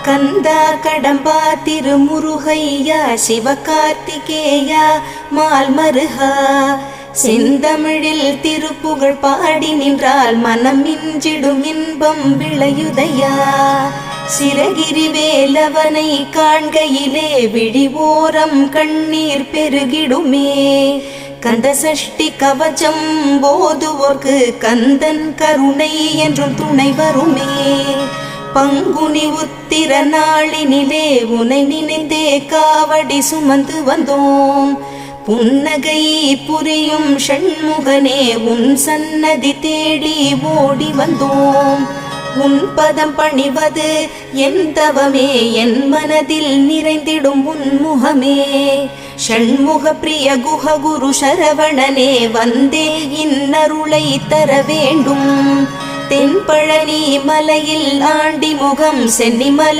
கந்தா கடம்பா திருமுருகையா சிவகார்த்திகேயா மால்மருகா செந்தமிழில் திருப்புகழ் பாடி நின்றால் மனம் மிஞ்சிடும் இன்பம் விளையுதையா. சிரகிரி வேலவனை காண்கையிலே விழிவோரம் கண்ணீர் பெருகிடுமே. கந்த சஷ்டி கவச்சம் போதுவோர்க்கு கந்தன் கருணை என்றும் துணை வருமே. பங்குனி உத்திர நாளினிலே உனை நினைந்தே காவடி சுமந்து வந்தோம். புன்னகை புரியும் ஷண்முகனே உன் சன்னதி தேடி ஓடி வந்தோம். உன் பதம் பணிவது என் தவமே, என் மனதில் நிறைந்திடும் உன்முகமே. ஷண்முக பிரிய குஹ குரு சரவணனே வந்தே இன்னருளை தர வேண்டும். தென்பழனி மலையில் ஆண்டி முகம் சென்னிமலை